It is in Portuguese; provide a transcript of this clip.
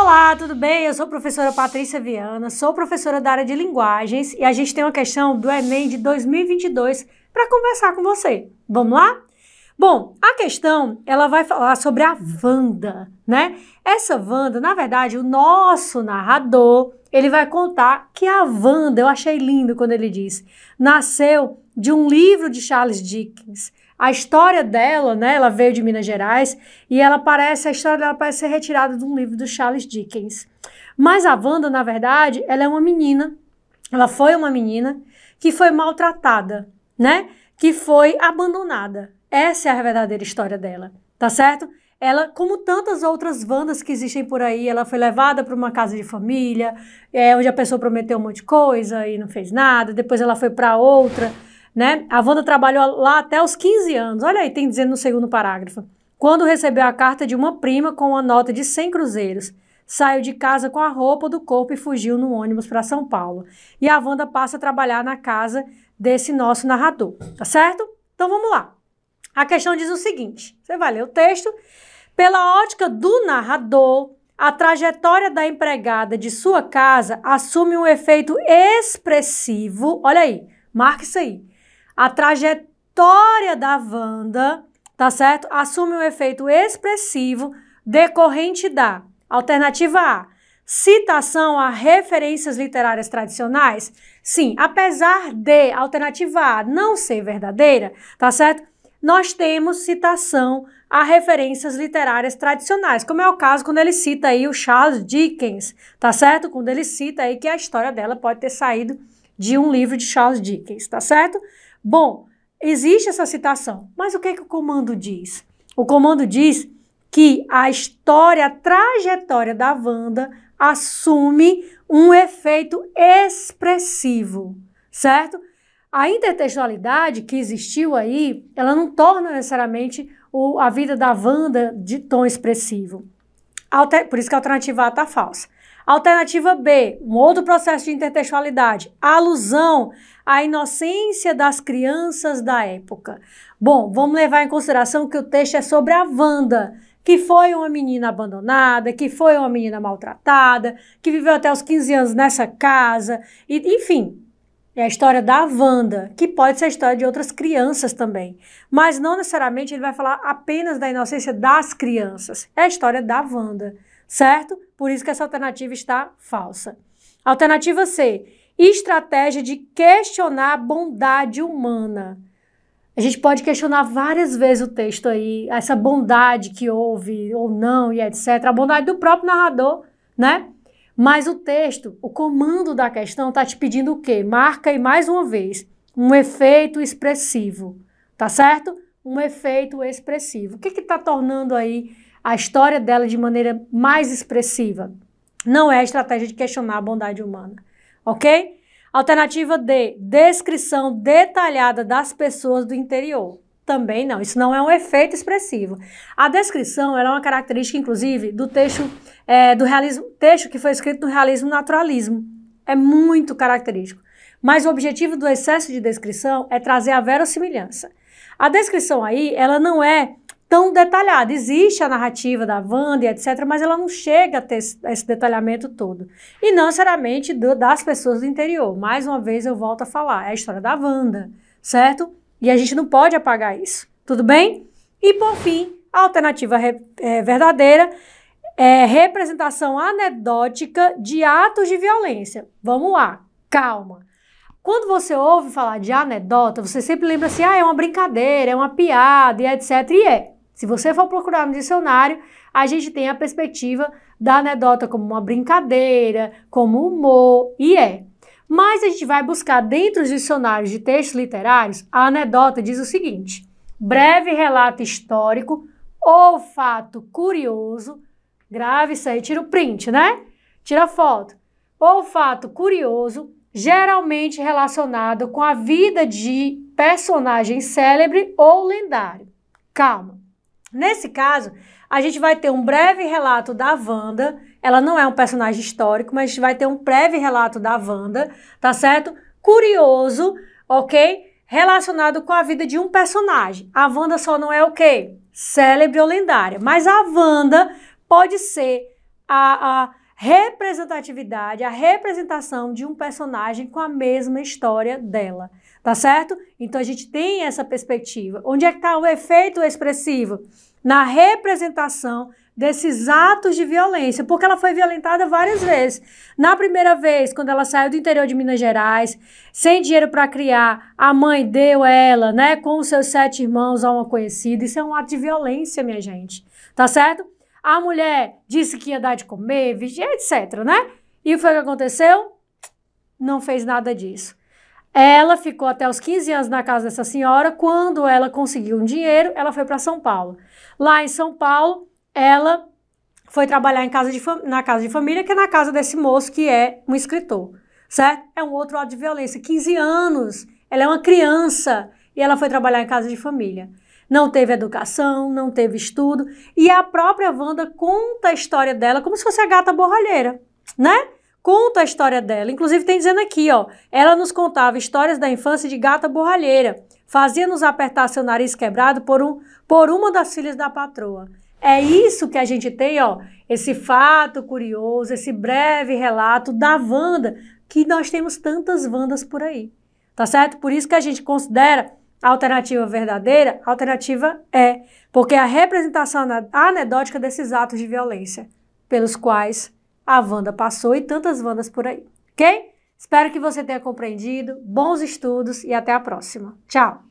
Olá, tudo bem? Eu sou a professora Patrícia Viana, sou professora da área de linguagens e a gente tem uma questão do Enem de 2022 para conversar com você. Vamos lá? Bom, a questão, ela vai falar sobre a Wanda, né? Essa Wanda, na verdade, o nosso narrador, ele vai contar que a Wanda, eu achei lindo quando ele diz, nasceu de um livro de Charles Dickens. A história dela, né, ela veio de Minas Gerais e a história dela parece ser retirada de um livro do Charles Dickens. Mas a Wanda, na verdade, ela é uma menina, ela foi uma menina que foi maltratada, né, que foi abandonada. Essa é a verdadeira história dela, tá certo? Ela, como tantas outras Wandas que existem por aí, ela foi levada para uma casa de família, onde a pessoa prometeu um monte de coisa e não fez nada, depois ela foi para outra, né? A Wanda trabalhou lá até os 15 anos, olha aí, tem dizendo no segundo parágrafo. Quando recebeu a carta de uma prima com uma nota de 100 cruzeiros, saiu de casa com a roupa do corpo e fugiu no ônibus para São Paulo. E a Wanda passa a trabalhar na casa desse nosso narrador, tá certo? Então vamos lá. A questão diz o seguinte, você vai ler o texto. Pela ótica do narrador, a trajetória da empregada de sua casa assume um efeito expressivo, olha aí, marca isso aí. A trajetória da Wanda, tá certo? Assume um efeito expressivo decorrente da alternativa A, citação a referências literárias tradicionais. Sim, apesar de a alternativa A não ser verdadeira, tá certo? Nós temos citação a referências literárias tradicionais, como é o caso quando ele cita aí o Charles Dickens, tá certo? Quando ele cita aí que a história dela pode ter saído de um livro de Charles Dickens, tá certo? Bom, existe essa citação, mas o que que o comando diz? O comando diz que a história, a trajetória da Wanda assume um efeito expressivo, certo? A intertextualidade que existiu aí, ela não torna necessariamente a vida da Wanda de tom expressivo. Por isso que a alternativa A está falsa. Alternativa B, um outro processo de intertextualidade, alusão à inocência das crianças da época. Bom, vamos levar em consideração que o texto é sobre a Wanda, que foi uma menina abandonada, que foi uma menina maltratada, que viveu até os 15 anos nessa casa, enfim. É a história da Wanda, que pode ser a história de outras crianças também. Mas não necessariamente ele vai falar apenas da inocência das crianças. É a história da Wanda, certo? Por isso que essa alternativa está falsa. Alternativa C, estratégia de questionar a bondade humana. A gente pode questionar várias vezes o texto aí, essa bondade que houve ou não e etc. A bondade do próprio narrador, né? Mas o texto, o comando da questão está te pedindo o quê? Marca aí mais uma vez, um efeito expressivo, tá certo? Um efeito expressivo. O que está tornando aí a história dela de maneira mais expressiva? Não é a estratégia de questionar a bondade humana, ok? Alternativa D, descrição detalhada das pessoas do interior. Também não, isso não é um efeito expressivo. A descrição ela é uma característica, inclusive, do texto, do realismo, texto que foi escrito no realismo naturalismo. É muito característico. Mas o objetivo do excesso de descrição é trazer a verossimilhança. A descrição aí, ela não é tão detalhada. Existe a narrativa da Wanda e etc., mas ela não chega a ter esse detalhamento todo. E não necessariamente das pessoas do interior. Mais uma vez eu volto a falar, é a história da Wanda, certo? E a gente não pode apagar isso, tudo bem? E por fim, a alternativa verdadeira é representação anedótica de atos de violência. Vamos lá, calma. Quando você ouve falar de anedota, você sempre lembra assim, é uma brincadeira, é uma piada e etc. E é. Se você for procurar no dicionário, a gente tem a perspectiva da anedota como uma brincadeira, como humor, e é. Mas a gente vai buscar dentro dos dicionários de textos literários, a anedota diz o seguinte, breve relato histórico ou fato curioso, grave isso aí, tira o print, né? Tira a foto. Ou fato curioso, geralmente relacionado com a vida de personagem célebre ou lendário. Calma. Nesse caso, a gente vai ter um breve relato da Wanda, ela não é um personagem histórico, mas a gente vai ter um breve relato da Wanda, tá certo? Curioso, ok? Relacionado com a vida de um personagem. A Wanda só não é o quê? Célebre ou lendária. Mas a Wanda pode ser a representatividade, a representação de um personagem com a mesma história dela, tá certo? Então a gente tem essa perspectiva. Onde é que está o efeito expressivo? Na representação desses atos de violência, porque ela foi violentada várias vezes. Na primeira vez, quando ela saiu do interior de Minas Gerais, sem dinheiro para criar, a mãe deu ela, né, com os seus 7 irmãos a uma conhecida. Isso é um ato de violência, minha gente, tá certo? A mulher disse que ia dar de comer, vigia, etc, né? E o que foi que aconteceu? Não fez nada disso. Ela ficou até os 15 anos na casa dessa senhora. Quando ela conseguiu um dinheiro, ela foi para São Paulo. Lá em São Paulo, ela foi trabalhar na casa de família, que é na casa desse moço que é um escritor, certo? É um outro ato de violência. 15 anos, ela é uma criança e ela foi trabalhar em casa de família. Não teve educação, não teve estudo. E a própria Wanda conta a história dela como se fosse a gata borralheira, né? Conta a história dela. Inclusive tem dizendo aqui, ó, ela nos contava histórias da infância de gata borralheira. Fazia-nos apertar seu nariz quebrado por uma das filhas da patroa. É isso que a gente tem, ó, esse fato curioso, esse breve relato da Wanda, que nós temos tantas Wandas por aí, tá certo? Por isso que a gente considera a alternativa verdadeira, a alternativa é, porque é a representação anedótica desses atos de violência, pelos quais a Wanda passou e tantas Wandas por aí, ok? Espero que você tenha compreendido, bons estudos e até a próxima. Tchau!